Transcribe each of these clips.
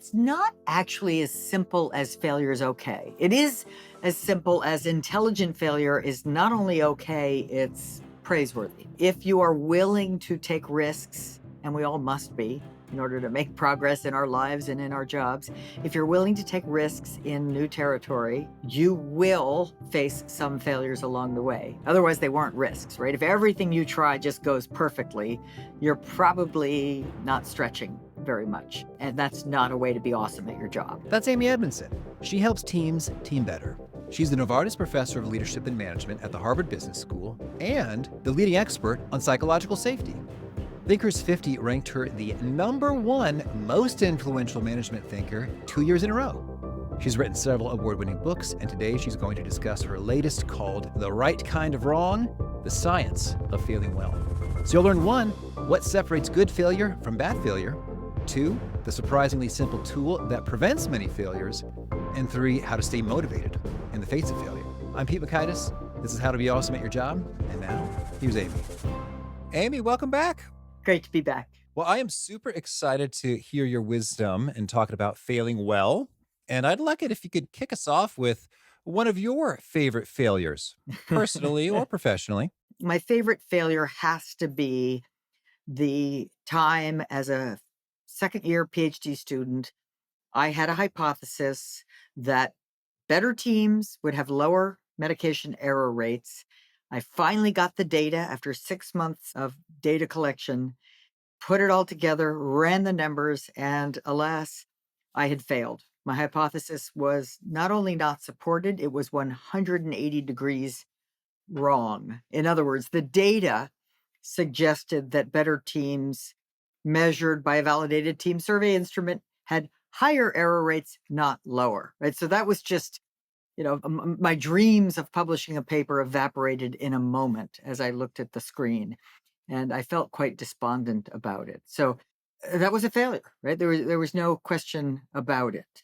It's not actually as simple as failure is okay. It is as simple as intelligent failure is not only okay, it's praiseworthy. If you are willing to take risks, and we all must be in order to make progress in our lives and in our jobs, if you're willing to take risks in new territory, you will face some failures along the way. Otherwise, they weren't risks, right? If everything you try just goes perfectly, you're probably not stretching very much. And that's not a way to be awesome at your job. That's Amy Edmondson. She helps teams team better. She's the Novartis Professor of Leadership and Management at the Harvard Business School and the leading expert on psychological safety. Thinkers 50 ranked her the #1 most influential management thinker 2 years in a row. She's written several award-winning books, and today she's going to discuss her latest called The Right Kind of Wrong, The Science of Failing Well. So you'll learn 1, what separates good failure from bad failure, 2, the surprisingly simple tool that prevents many failures, and 3, how to stay motivated in the face of failure. I'm Pete Mockaitis. This is How to Be Awesome at Your Job, and now, here's Amy. Amy, welcome back. Great to be back. Well, I am super excited to hear your wisdom and talking about failing well. And I'd like it if you could kick us off with one of your favorite failures, personally or professionally. My favorite failure has to be the time as a second year PhD student. I had a hypothesis that better teams would have lower medication error rates. I finally got the data after 6 months of data collection, put it all together, ran the numbers, and alas, I had failed. My hypothesis was not only not supported, it was 180 degrees wrong. In other words, the data suggested that better teams measured by a validated team survey instrument had higher error rates, not lower, right? So that was just, my dreams of publishing a paper evaporated in a moment as I looked at the screen, and I felt quite despondent about it. So that was a failure, right? There was no question about it.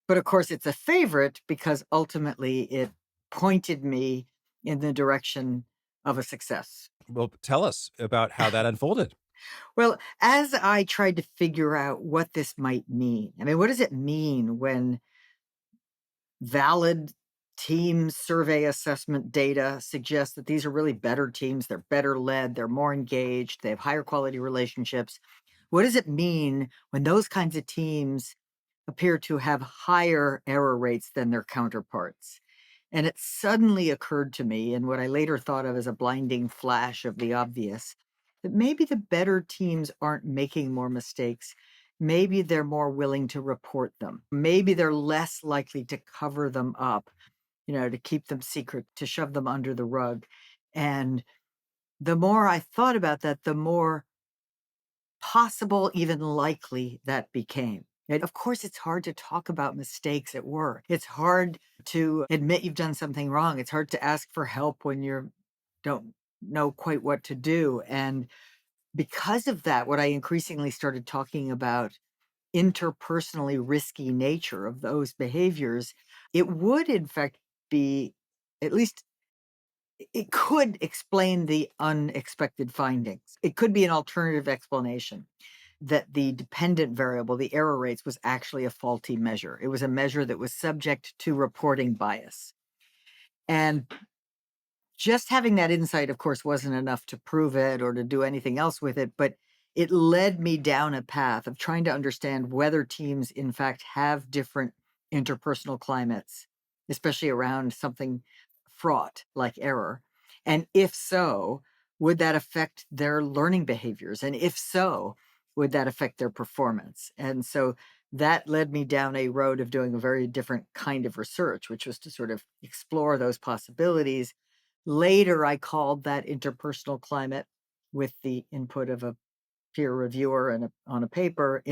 But of course, it's a favorite because ultimately it pointed me in the direction of a success. Well, tell us about how that unfolded. Well, as I tried to figure out what this might mean, I mean, what does it mean when valid team survey assessment data suggests that these are really better teams, they're better led, they're more engaged, they have higher quality relationships? What does it mean when those kinds of teams appear to have higher error rates than their counterparts? And it suddenly occurred to me, in what I later thought of as a blinding flash of the obvious, that maybe the better teams aren't making more mistakes. Maybe they're more willing to report them. Maybe they're less likely to cover them up, to keep them secret, to shove them under the rug. And the more I thought about that, the more possible, even likely, that became. And of course, it's hard to talk about mistakes at work. It's hard to admit you've done something wrong. It's hard to ask for help when you don't know quite what to do. And because of that, what I increasingly started talking about interpersonally risky nature of those behaviors, it would in fact be, at least it could explain the unexpected findings. It could be an alternative explanation that the dependent variable, the error rates, was actually a faulty measure. It was a measure that was subject to reporting bias. And just having that insight, of course, wasn't enough to prove it or to do anything else with it, but it led me down a path of trying to understand whether teams, in fact, have different interpersonal climates, especially around something fraught like error. And if so, would that affect their learning behaviors? And if so, would that affect their performance? And so that led me down a road of doing a very different kind of research, which was to sort of explore those possibilities. Later, I called that interpersonal climate, with the input of a peer reviewer and on a paper,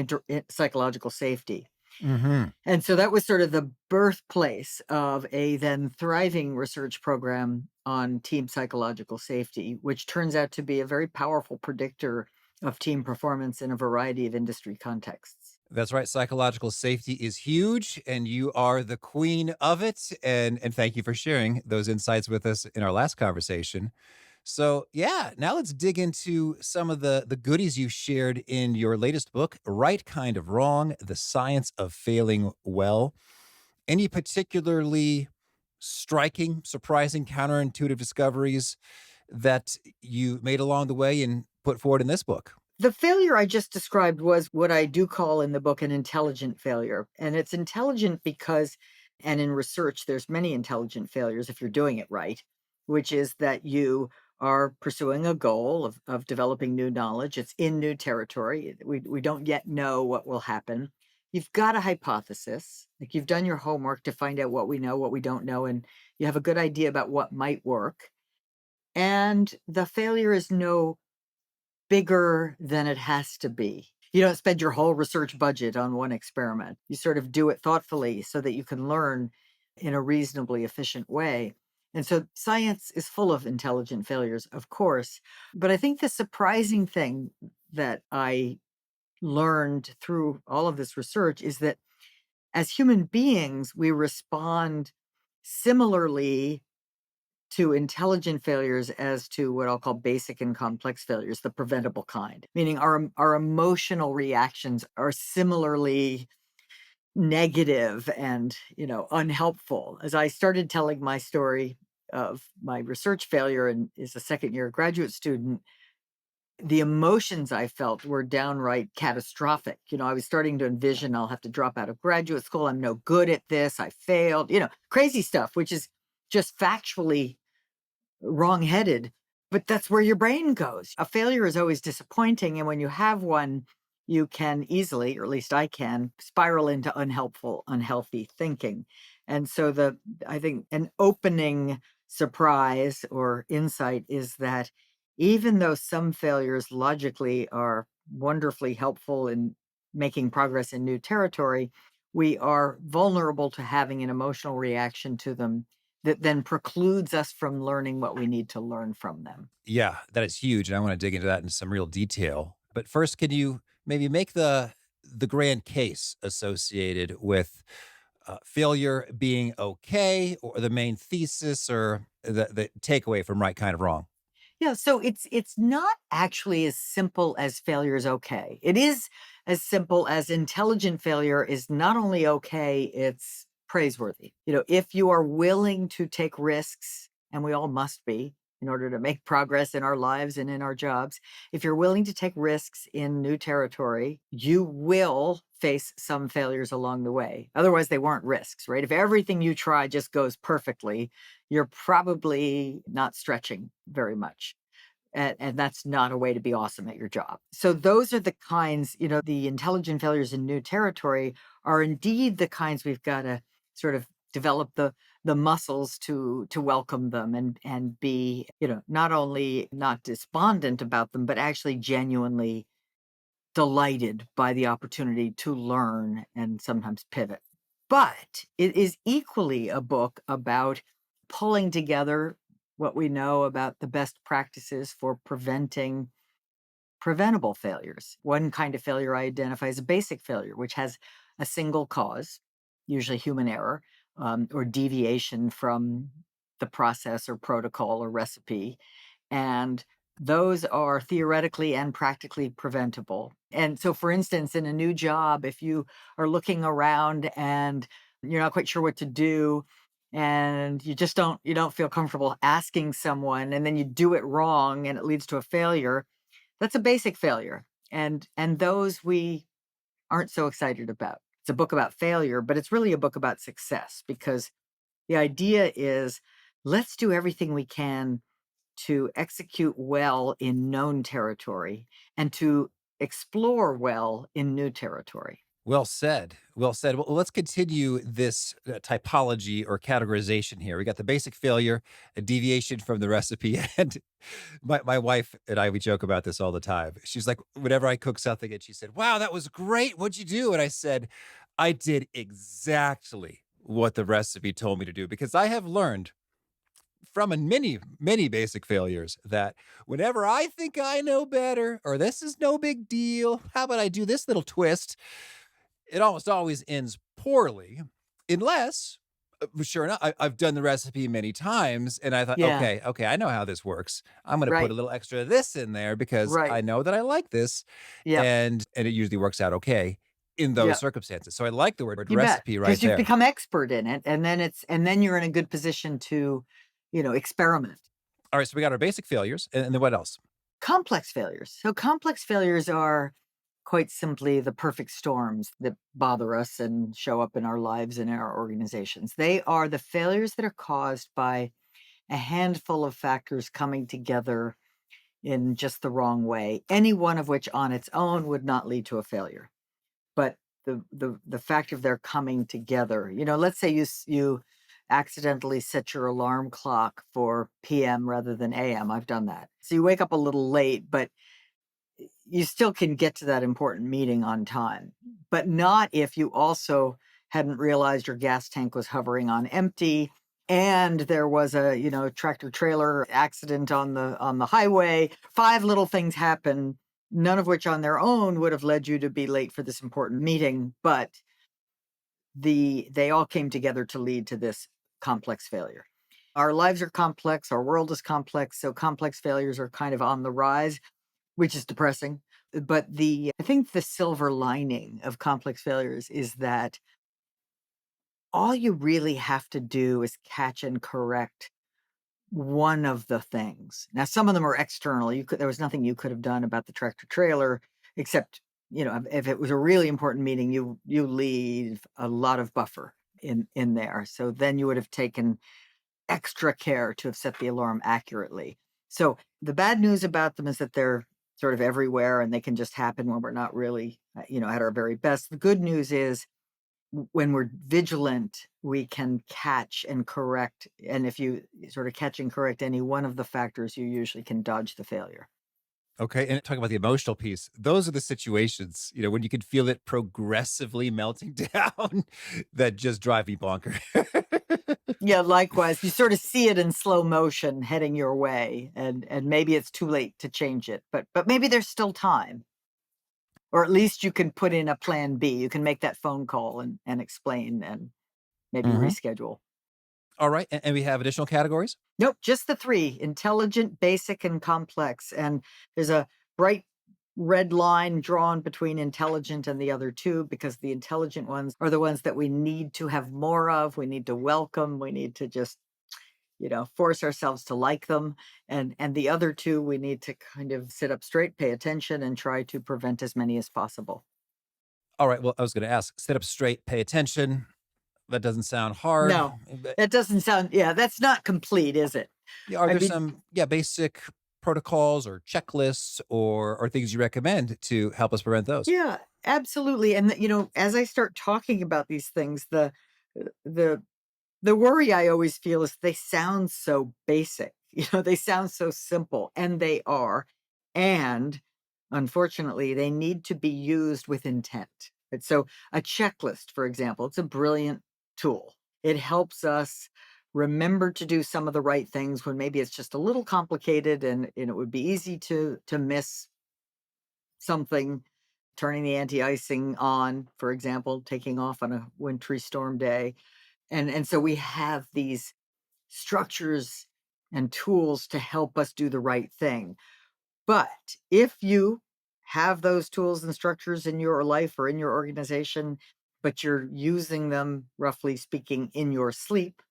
psychological safety. Mm-hmm. And so that was sort of the birthplace of a then thriving research program on team psychological safety, which turns out to be a very powerful predictor of team performance in a variety of industry contexts. That's right. Psychological safety is huge, and you are the queen of it. And thank you for sharing those insights with us in our last conversation. So, yeah, now let's dig into some of the goodies you shared in your latest book, Right Kind of Wrong: The Science of Failing Well. Any particularly striking, surprising, counterintuitive discoveries that you made along the way and put forward in this book? The failure I just described was what I do call in the book an intelligent failure. And it's intelligent because, and in research, there's many intelligent failures if you're doing it right, which is that you are pursuing a goal of developing new knowledge. It's in new territory. We don't yet know what will happen. You've got a hypothesis, like you've done your homework to find out what we know, what we don't know, and you have a good idea about what might work. And the failure is no bigger than it has to be. You don't spend your whole research budget on one experiment. You sort of do it thoughtfully so that you can learn in a reasonably efficient way. And so science is full of intelligent failures, of course. But I think the surprising thing that I learned through all of this research is that as human beings, we respond similarly to intelligent failures as to what I'll call basic and complex failures, the preventable kind, meaning our emotional reactions are similarly negative and, unhelpful. As I started telling my story of my research failure and as a second year graduate student, the emotions I felt were downright catastrophic. I was starting to envision I'll have to drop out of graduate school. I'm no good at this. I failed, crazy stuff, which is just factually wrong-headed, but that's where your brain goes. A failure is always disappointing, and when you have one, you can easily, or at least I can, spiral into unhelpful, unhealthy thinking. And so I think an opening surprise or insight is that even though some failures logically are wonderfully helpful in making progress in new territory, we are vulnerable to having an emotional reaction to them that then precludes us from learning what we need to learn from them. Yeah, that is huge, and I want to dig into that in some real detail. But first, can you maybe make the grand case associated with failure being okay, or the main thesis, or the takeaway from Right Kind of Wrong? Yeah, so it's not actually as simple as failure is okay. It is as simple as intelligent failure is not only okay, it's praiseworthy. If you are willing to take risks, and we all must be in order to make progress in our lives and in our jobs, if you're willing to take risks in new territory, you will face some failures along the way. Otherwise, they weren't risks, right? If everything you try just goes perfectly, you're probably not stretching very much. And that's not a way to be awesome at your job. So those are the kinds, the intelligent failures in new territory are indeed the kinds we've got to sort of develop the muscles to welcome them and be, not only not despondent about them, but actually genuinely delighted by the opportunity to learn and sometimes pivot. But it is equally a book about pulling together what we know about the best practices for preventing preventable failures. One kind of failure I identify as a basic failure, which has a single cause, usually human error, or deviation from the process or protocol or recipe, and those are theoretically and practically preventable. And so, for instance, in a new job, if you are looking around and you're not quite sure what to do, and you don't feel comfortable asking someone, and then you do it wrong and it leads to a failure, that's a basic failure. And those we aren't so excited about. It's a book about failure, but it's really a book about success because the idea is let's do everything we can to execute well in known territory and to explore well in new territory. Well said. Well said. Well, let's continue this typology or categorization here. We got the basic failure, a deviation from the recipe. And my wife and I, we joke about this all the time. She's like, whenever I cook something, and she said, "Wow, that was great. What'd you do?" And I said, "I did exactly what the recipe told me to do," because I have learned from many, many basic failures that whenever I think I know better, or this is no big deal, how about I do this little twist? It almost always ends poorly unless Sure enough, I've done the recipe many times, and I thought, Yeah, okay, I know how this works. I'm going to put a right, little extra of this in there because right. I know that I like this, Yep, and it usually works out okay in those yep. circumstances. So I like the word You bet, recipe right because you've there. become expert in it, and then you're in a good position to, experiment. All right, so we got our basic failures, and then what else? Complex failures. So complex failures are quite simply the perfect storms that bother us and show up in our lives and in our organizations. They are the failures that are caused by a handful of factors coming together in just the wrong way, any one of which on its own would not lead to a failure. But the fact of their coming together, let's say you accidentally set your alarm clock for PM rather than AM. I've done that. So you wake up a little late, but you still can get to that important meeting on time, but not if you also hadn't realized your gas tank was hovering on empty and there was a, tractor trailer accident on the highway. Five little things happen, none of which on their own would have led you to be late for this important meeting, but they all came together to lead to this complex failure. Our lives are complex, our world is complex, so complex failures are kind of on the rise, which is depressing. But I think the silver lining of complex failures is that all you really have to do is catch and correct one of the things. Now, some of them are external. There was nothing you could have done about the tractor trailer, except, if it was a really important meeting, you leave a lot of buffer in there. So then you would have taken extra care to have set the alarm accurately. So the bad news about them is that they're sort of everywhere and they can just happen when we're not really, at our very best. The good news is when we're vigilant, we can catch and correct. And if you sort of catch and correct any one of the factors, you usually can dodge the failure. Okay, and talking about the emotional piece, those are the situations, when you can feel it progressively melting down that just drive me bonkers. Yeah, likewise. You sort of see it in slow motion heading your way, and maybe it's too late to change it, but maybe there's still time. Or at least you can put in a plan B. You can make that phone call and explain and maybe Mhm. reschedule. All right, and we have additional categories? Nope, just the 3: intelligent, basic, and complex, and there's a bright red line drawn between intelligent and the other 2 because the intelligent ones are the ones that we need to have more of, we need to welcome, we need to just, force ourselves to like them, and the other 2, we need to kind of sit up straight, pay attention, and try to prevent as many as possible. All right, well, I was gonna ask, sit up straight, pay attention. That doesn't sound hard. No, that doesn't sound, yeah, that's not complete, is it? Yeah, are I there mean, some, basic protocols or checklists or things you recommend to help us prevent those? yeah, absolutely, and, as I start talking about these things, the the worry I always feel is they sound so basic, they sound so simple, and they are, and unfortunately, they need to be used with intent. And so a checklist, for example, it's a brilliant tool. It helps us remember to do some of the right things when maybe it's just a little complicated and it would be easy to miss something, turning the anti-icing on, for example, taking off on a wintry storm day. And so we have these structures and tools to help us do the right thing. But if you have those tools and structures in your life or in your organization, but you're using them, roughly speaking, in your sleep,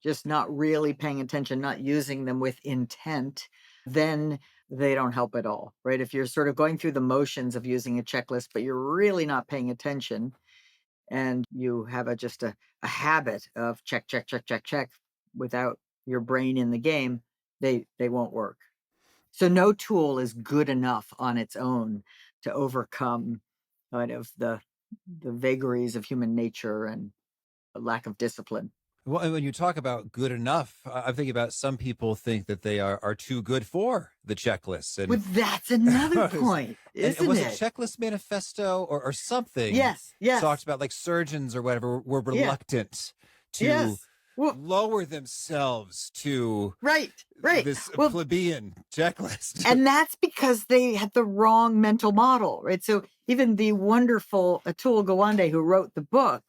just not really paying attention, not using them with intent, then they don't help at all, right? If you're sort of going through the motions of using a checklist, but you're really not paying attention and you have a habit of check, check, check, check, check without your brain in the game, they won't work. So no tool is good enough on its own to overcome kind of the vagaries of human nature and a lack of discipline. Well, and when you talk about good enough, I'm thinking about some people think that they are too good for the checklists, Well, that's another and point, it isn't was a it? checklist manifesto or something Yes, yes, talked about like surgeons or whatever were yeah, reluctant to yes. Well, lower themselves to right, right. this Well, plebeian checklist. and that's because they had the wrong mental model, right? So even the wonderful Atul Gawande, who wrote the book,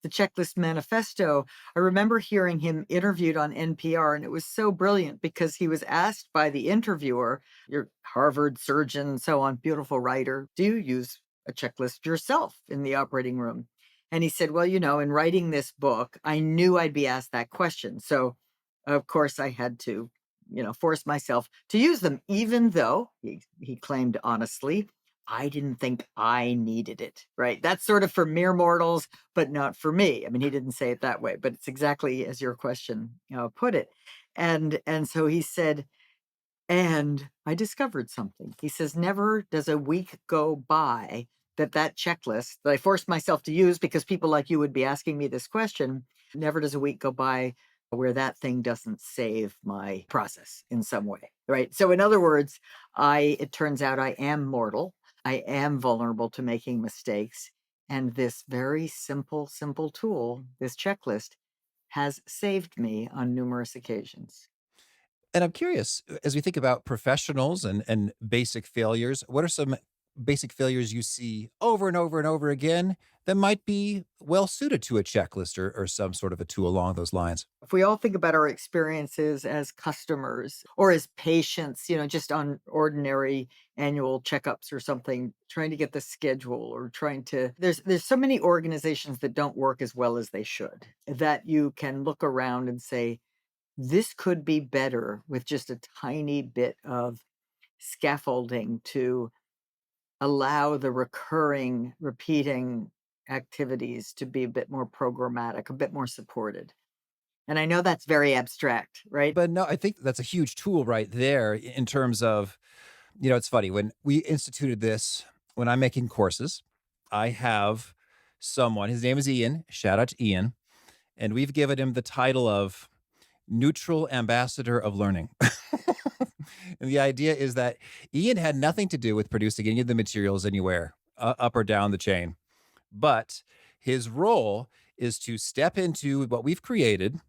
the checklist manifesto, I remember hearing him interviewed on NPR, and it was so brilliant because he was asked by the interviewer, "You're Harvard surgeon, so on, beautiful writer. Do you use a checklist yourself in the operating room?" And he said, "Well, in writing this book, I knew I'd be asked that question. So, of course, I had to, force myself to use them, even though he claimed honestly, I didn't think I needed it." Right. That's sort of for mere mortals, but not for me. I mean, he didn't say it that way, but it's exactly as your question put it. And so he said, and I discovered something. He says, "Never does a week go by that checklist that I forced myself to use because people like you would be asking me this question, never does a week go by where that thing doesn't save my process in some way." Right. So, in other words, it turns out I am mortal. I am vulnerable to making mistakes. And this very simple tool, this checklist, has saved me on numerous occasions. And I'm curious, as we think about professionals and basic failures, what are some basic failures you see over and over and over again that might be well suited to a checklist or some sort of a tool along those lines? If we all think about our experiences as customers or as patients, just on ordinary annual checkups or something, trying to get the schedule or trying to there's so many organizations that don't work as well as they should, that you can look around and say, this could be better with just a tiny bit of scaffolding to allow the recurring, repeating activities to be a bit more programmatic, a bit more supported. And I know that's very abstract, right? But no, I think that's a huge tool right there in terms of, it's funny when we instituted this, when I'm making courses, I have someone, his name is Ian, shout out to Ian, and we've given him the title of neutral ambassador of learning. And the idea is that Ian had nothing to do with producing any of the materials anywhere, up or down the chain. But his role is to step into what we've created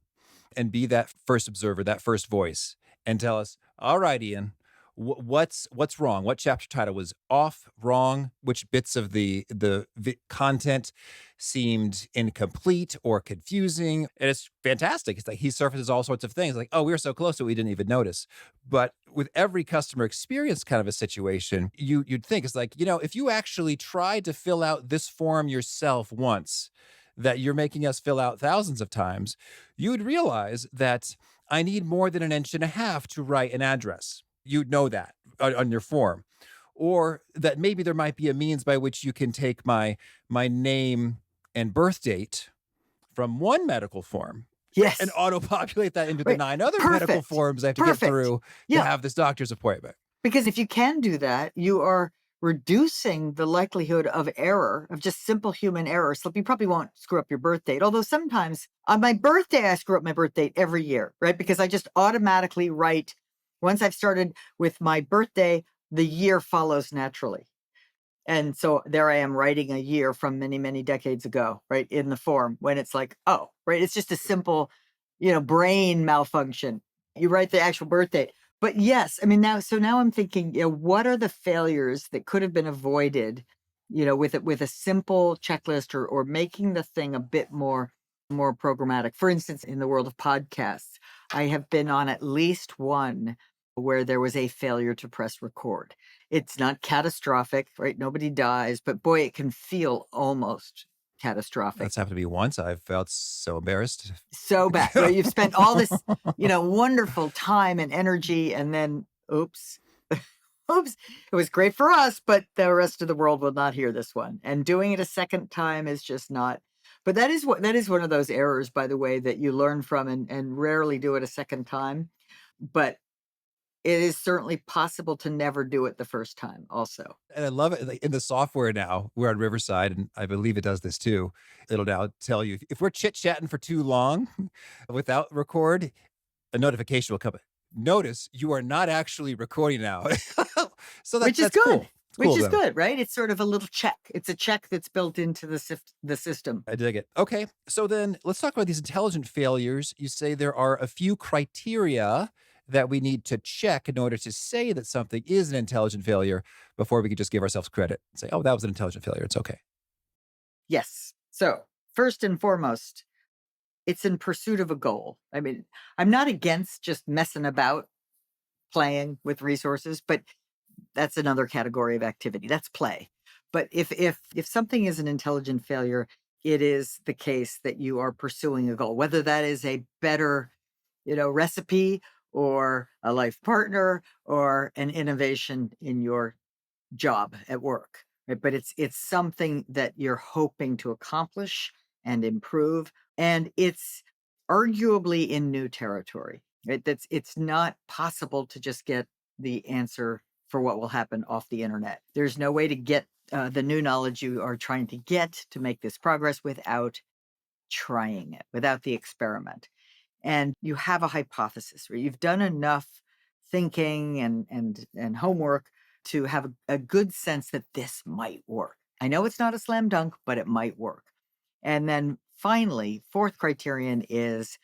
and be that first observer, that first voice, and tell us, all right, Ian, what's wrong? What chapter title was off, wrong? Which bits of the content seemed incomplete or confusing? And it's fantastic. It's like he surfaces all sorts of things like, oh, we were so close that we didn't even notice. But with every customer experience kind of a situation, you'd think it's like, if you actually tried to fill out this form yourself once, that you're making us fill out thousands of times, you would realize that I need more than an inch and a half to write an address. You'd know that on your form. Or that maybe there might be a means by which you can take my name and birth date from one medical form and Yes. auto-populate that into the Right. 9 other medical Perfect. forms I have to get Perfect. through to Yeah. have this doctor's appointment. Because if you can do that, you are reducing the likelihood of error, of just simple human error. So you probably won't screw up your birth date. Although sometimes on my birthday, I screw up my birth date every year, right? Because I just automatically write, once I've started with my birthday, the year follows naturally. And so there I am writing a year from many, many decades ago, right, in the form when it's like, oh, right, it's just a simple, brain malfunction. You write the actual birth date. But yes, I mean, now I'm thinking, what are the failures that could have been avoided, with a simple checklist or making the thing a bit more programmatic. For instance, in the world of podcasts, I have been on at least one where there was a failure to press record. It's not catastrophic, right? Nobody dies, but boy, it can feel almost catastrophic. That's happened to me once. I felt so embarrassed. So bad, right? You've spent all this, wonderful time and energy, and then oops. Oops, it was great for us, but the rest of the world will not hear this one. And doing it a second time is just not. But that is one of those errors, by the way, that you learn from and rarely do it a second time. But it is certainly possible to never do it the first time also. And I love it. Like in the software now, we're on Riverside, and I believe it does this too. It'll now tell you if we're chit chatting for too long without record, a notification will come. Notice you are not actually recording now. So Which is that's good. cool. It's Which cool is though. good, right? It's sort of a little check. It's a check that's built into the system. I dig it. Okay. So then let's talk about these intelligent failures. You say there are a few criteria that we need to check in order to say that something is an intelligent failure before we can just give ourselves credit and say, oh, that was an intelligent failure. It's okay. Yes. So first and foremost, it's in pursuit of a goal. I mean, I'm not against just messing about, playing with resources, but that's another category of activity. That's play. But if something is an intelligent failure, it is the case that you are pursuing a goal, whether that is a better, recipe or a life partner or an innovation in your job at work, right? But it's something that you're hoping to accomplish and improve, and it's arguably in new territory, right? It's not possible to just get the answer for what will happen off the internet. There's no way to get the new knowledge you are trying to get to make this progress without trying it, without the experiment. And you have a hypothesis, where you've done enough thinking and homework to have a good sense that this might work. I know it's not a slam dunk, but it might work. And then finally, fourth criterion is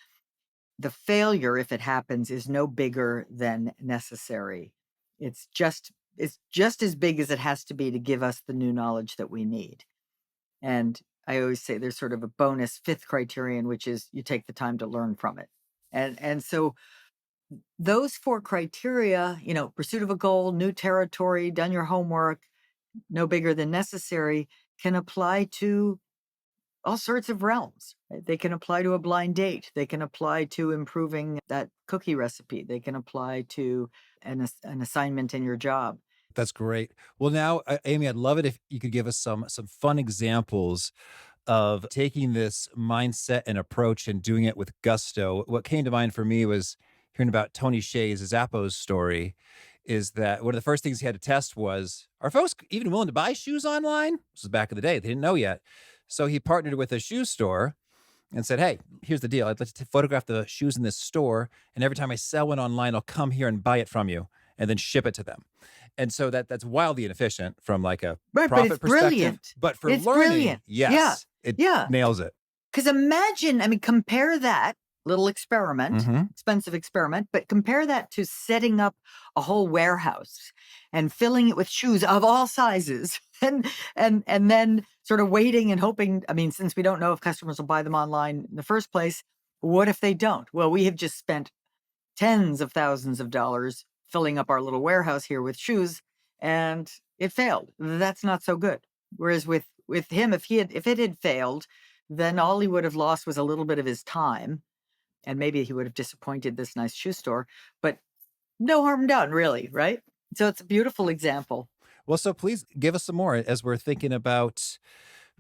the failure, if it happens, is no bigger than necessary. It's just as big as it has to be to give us the new knowledge that we need. And I always say there's sort of a bonus fifth criterion, which is you take the time to learn from it. And so those four criteria, pursuit of a goal, new territory, done your homework, no bigger than necessary, can apply to all sorts of realms. Right? They can apply to a blind date. They can apply to improving that cookie recipe. They can apply to an assignment in your job. That's great. Well, now, Amy, I'd love it if you could give us some fun examples of taking this mindset and approach and doing it with gusto. What came to mind for me was hearing about Tony Hsieh's Zappos story. Is that one of the first things he had to test was, are folks even willing to buy shoes online? This was back in the day. They didn't know yet. So he partnered with a shoe store and said, hey, here's the deal. I'd like to photograph the shoes in this store. And every time I sell one online, I'll come here and buy it from you and then ship it to them. And so that's wildly inefficient from like a Right, but it's profit perspective. brilliant. But for It's learning, brilliant. Yeah, yes, it yeah. nails it. Because imagine, I mean, compare that little experiment, Mhm. expensive experiment, but compare that to setting up a whole warehouse and filling it with shoes of all sizes and then sort of waiting and hoping. I mean, since we don't know if customers will buy them online in the first place, what if they don't? Well, we have just spent tens of thousands of dollars filling up our little warehouse here with shoes, and it failed. That's not so good. Whereas with him, if it had failed, then all he would have lost was a little bit of his time, and maybe he would have disappointed this nice shoe store, but no harm done, really, right? So it's a beautiful example. Well, so please give us some more as we're thinking about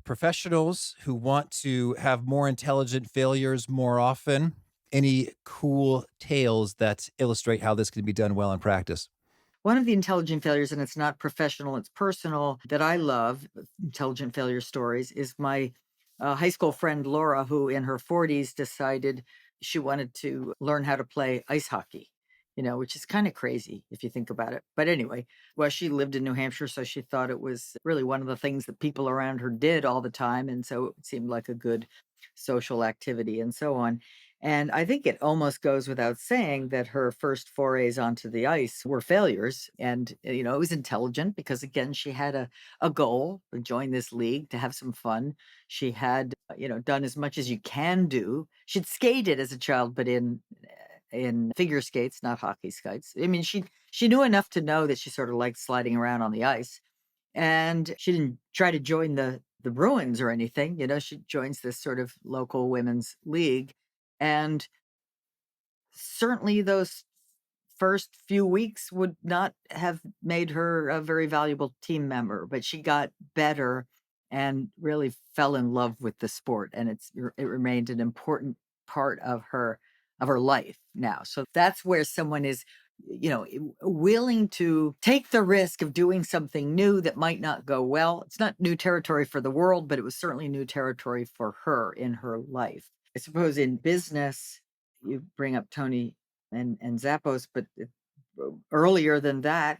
professionals who want to have more intelligent failures more often. Any cool tales that illustrate how this can be done well in practice? One of the intelligent failures, and it's not professional, it's personal, that I love, intelligent failure stories, is my high school friend Laura, who in her 40s decided she wanted to learn how to play ice hockey, which is kind of crazy if you think about it. But anyway, well, she lived in New Hampshire, so she thought it was really one of the things that people around her did all the time. And so it seemed like a good social activity and so on. And I think it almost goes without saying that her first forays onto the ice were failures. And, it was intelligent because, again, she had a goal to join this league, to have some fun. She had, done as much as you can do. She'd skated as a child, but in figure skates, not hockey skates. I mean, she knew enough to know that she sort of liked sliding around on the ice. And she didn't try to join the Bruins or anything. She joins this sort of local women's league. And certainly those first few weeks would not have made her a very valuable team member, but she got better and really fell in love with the sport, and it remained an important part of her life now. So that's where someone is, willing to take the risk of doing something new that might not go well. It's not new territory for the world, but it was certainly new territory for her in her life. I suppose in business, you bring up Tony and Zappos, but earlier than that,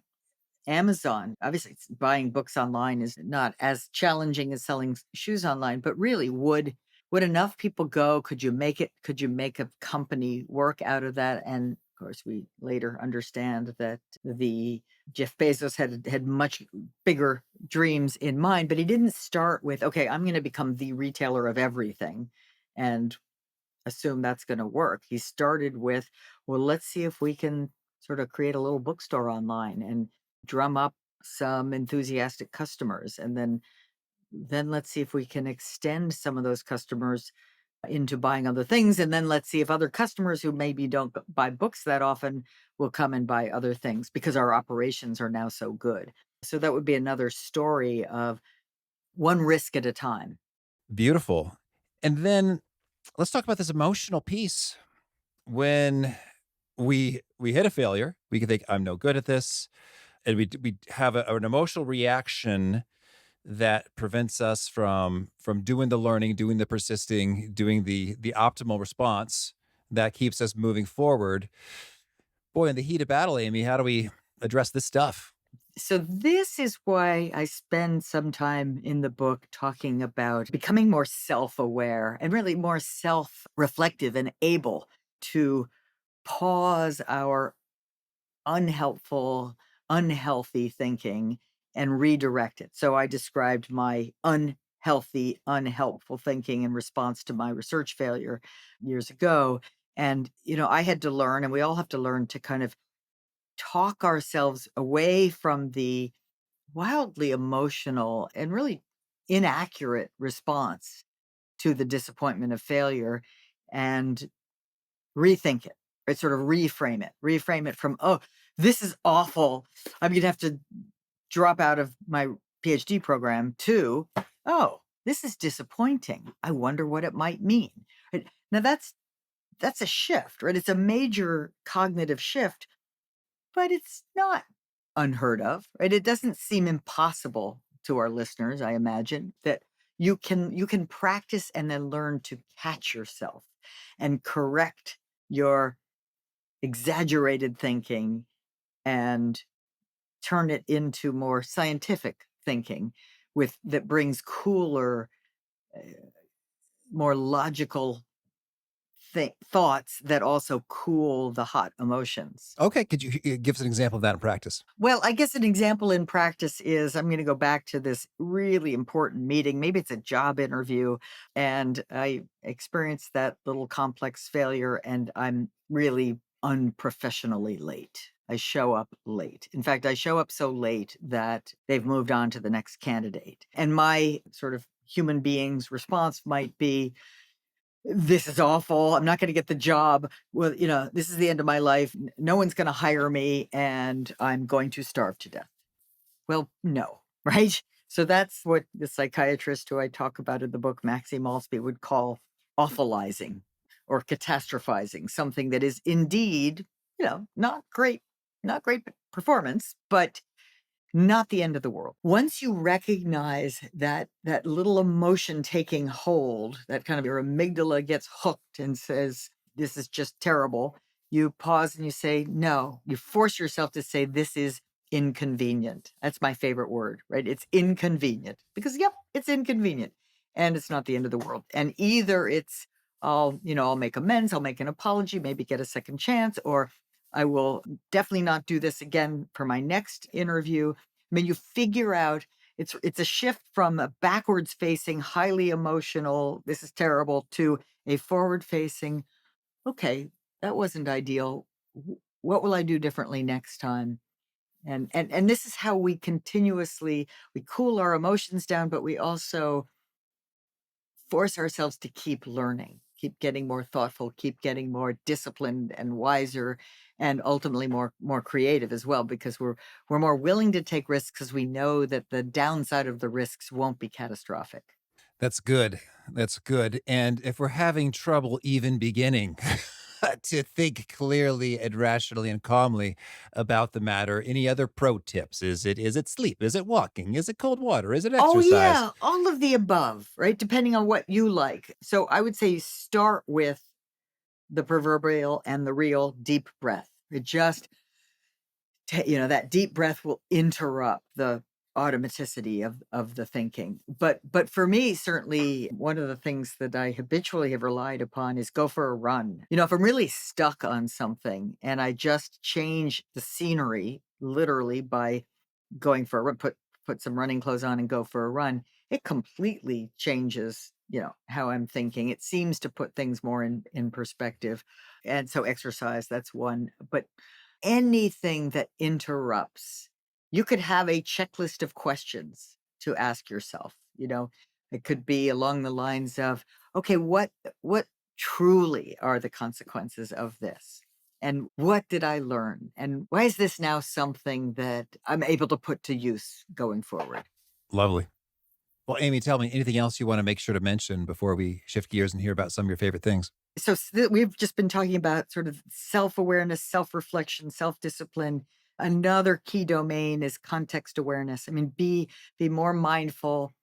Amazon. Obviously, buying books online is not as challenging as selling shoes online, but really, would enough people go? Could you make it? Could you make a company work out of that? And Of course, we later understand that the Jeff Bezos had much bigger dreams in mind, but he didn't start with, okay, I'm going to become the retailer of everything and assume that's going to work. He started with, well, let's see if we can sort of create a little bookstore online and drum up some enthusiastic customers, and then let's see if we can extend some of those customers into buying other things, and then let's see if other customers who maybe don't buy books that often will come and buy other things because our operations are now so good. So that would be another story of one risk at a time. Beautiful. And then let's talk about this emotional piece. When we hit a failure, we can think, I'm no good at this. And we have an emotional reaction that prevents us from doing the learning, doing the persisting, doing the optimal response that keeps us moving forward. Boy, in the heat of battle, Amy, how do we address this stuff? So this is why I spend some time in the book talking about becoming more self-aware and really more self-reflective and able to pause our unhelpful, unhealthy thinking and redirect it. So I described my unhealthy, unhelpful thinking in response to my research failure years ago. And, I had to learn, and we all have to learn to kind of talk ourselves away from the wildly emotional and really inaccurate response to the disappointment of failure and rethink it, right? Sort of reframe it from, oh, this is awful. I'm going to have to drop out of my PhD program to, oh, this is disappointing. I wonder what it might mean. Right? Now that's a shift, right? It's a major cognitive shift, but it's not unheard of, right? It doesn't seem impossible to our listeners, I imagine, that you can practice and then learn to catch yourself and correct your exaggerated thinking and turn it into more scientific thinking with that brings cooler, uh, more logical thoughts that also cool the hot emotions. Okay, could you give us an example of that in practice? Well, I guess an example in practice is I'm going to go back to this really important meeting. Maybe it's a job interview, and I experienced that little complex failure, and I'm really unprofessionally late. I show up late. In fact, I show up so late that they've moved on to the next candidate. And my sort of human being's response might be, this is awful. I'm not going to get the job. Well, this is the end of my life. No one's going to hire me and I'm going to starve to death. Well, no, right? So that's what the psychiatrist who I talk about in the book, Maxie Malsby, would call awfulizing or catastrophizing, something that is indeed, not great performance, but not the end of the world. Once you recognize that little emotion taking hold, that kind of your amygdala gets hooked and says, this is just terrible, you pause and you say, no. You force yourself to say, this is inconvenient. That's my favorite word, right? It's inconvenient because, yep, it's inconvenient and it's not the end of the world. And either it's, I'll make amends, I'll make an apology, maybe get a second chance, or I will definitely not do this again for my next interview. I mean, you figure out it's a shift from a backwards facing, highly emotional, this is terrible, to a forward facing, okay, that wasn't ideal. What will I do differently next time? And this is how we cool our emotions down, but we also force ourselves to keep learning, keep getting more thoughtful, keep getting more disciplined and wiser, and ultimately more creative as well, because we're more willing to take risks because we know that the downside of the risks won't be catastrophic. That's good. That's good. And if we're having trouble even beginning to think clearly and rationally and calmly about the matter, any other pro tips? Is it sleep? Is it walking? Is it cold water? Is it Oh exercise? yeah, all of the above, right? Depending on what you like. So I would say start with the proverbial and the real deep breath. It just that deep breath will interrupt the automaticity of the thinking. But for me, certainly one of the things that I habitually have relied upon is go for a run. If I'm really stuck on something and I just change the scenery literally by going for a run, put some running clothes on and go for a run, it completely changes, how I'm thinking. It seems to put things more in perspective. And so exercise, that's one. But anything that interrupts, you could have a checklist of questions to ask yourself. It could be along the lines of, okay, what truly are the consequences of this? And what did I learn? And why is this now something that I'm able to put to use going forward? Lovely. Well, Amy, tell me anything else you want to make sure to mention before we shift gears and hear about some of your favorite things. So we've just been talking about sort of self-awareness, self-reflection, self-discipline. Another key domain is context awareness. I mean, be more mindful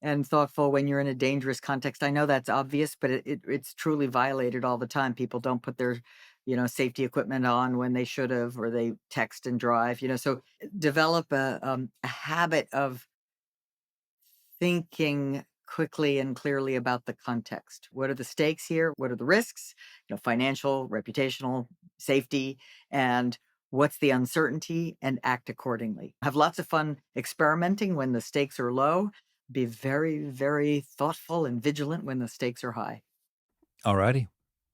and thoughtful when you're in a dangerous context. I know that's obvious, but it's truly violated all the time. People don't put their, safety equipment on when they should have, or they text and drive. So develop a habit of thinking quickly and clearly about the context. What are the stakes here? What are the risks? Financial, reputational, safety, and what's the uncertainty, and act accordingly. Have lots of fun experimenting when the stakes are low. Be very, very thoughtful and vigilant when the stakes are high. All righty.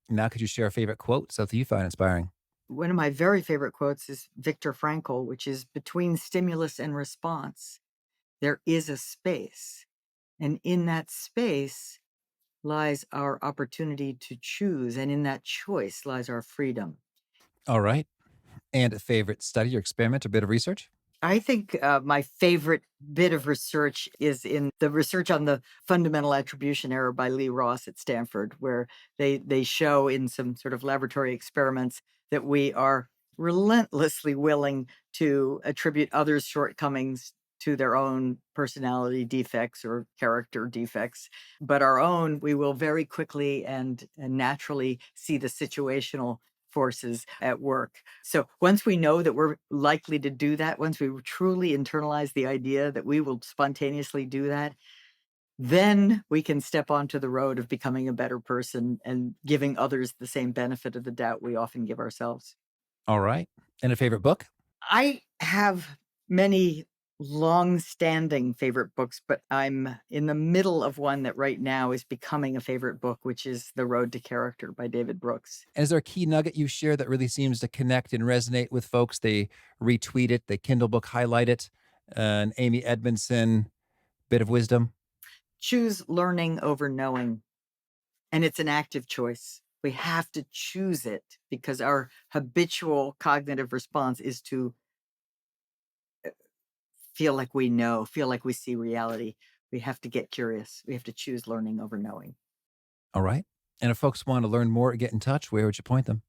Now, could you share a favorite quote, something you find inspiring? One of my very favorite quotes is Viktor Frankl, which is, between stimulus and response, there is a space. And in that space lies our opportunity to choose. And in that choice lies our freedom. All right. And a favorite study or experiment or bit of research? I think my favorite bit of research is in the research on the fundamental attribution error by Lee Ross at Stanford, where they show in some sort of laboratory experiments that we are relentlessly willing to attribute others' shortcomings to their own personality defects or character defects, but our own, we will very quickly and naturally see the situational forces at work. So once we know that we're likely to do that, once we truly internalize the idea that we will spontaneously do that, then we can step onto the road of becoming a better person and giving others the same benefit of the doubt we often give ourselves. All right. And a favorite book? I have many long-standing favorite books, but I'm in the middle of one that right now is becoming a favorite book, which is The Road to Character by David Brooks. And is there a key nugget you share that really seems to connect and resonate with folks? They retweet it, they Kindle book highlight it. An Amy Edmondson bit of wisdom. Choose learning over knowing, and it's an active choice. We have to choose it because our habitual cognitive response is to feel like we know, feel like we see reality. We have to get curious. We have to choose learning over knowing. All right. And if folks want to learn more or get in touch, where would you point them?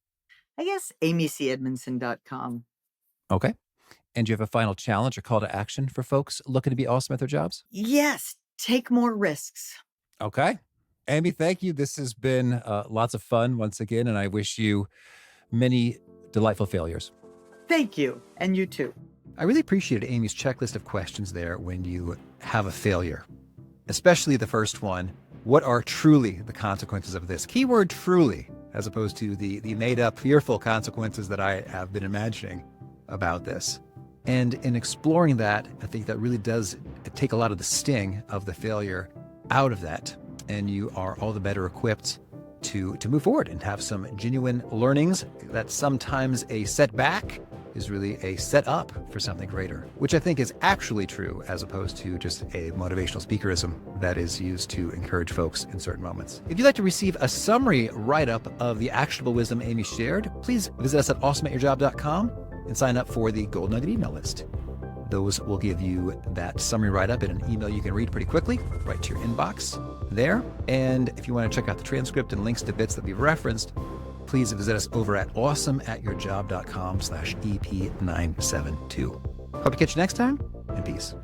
I guess amycedmondson.com. Okay. And do you have a final challenge or call to action for folks looking to be awesome at their jobs? Yes, take more risks. Okay. Amy, thank you. This has been lots of fun once again, and I wish you many delightful failures. Thank you. And you too. I really appreciated Amy's checklist of questions there when you have a failure, especially the first one. What are truly the consequences of this? Keyword truly, as opposed to the made up fearful consequences that I have been imagining about this. And in exploring that, I think that really does take a lot of the sting of the failure out of that. And you are all the better equipped to move forward and have some genuine learnings that sometimes a setback is really a setup for something greater, which I think is actually true as opposed to just a motivational speakerism that is used to encourage folks in certain moments. If you'd like to receive a summary write-up of the actionable wisdom Amy shared, please visit us at awesomeatyourjob.com and sign up for the Gold Nugget email list. Those will give you that summary write-up in an email you can read pretty quickly, right to your inbox there. And if you want to check out the transcript and links to bits that we've referenced, please visit us over at awesomeatyourjob.com/EP972. Hope to catch you next time, and peace.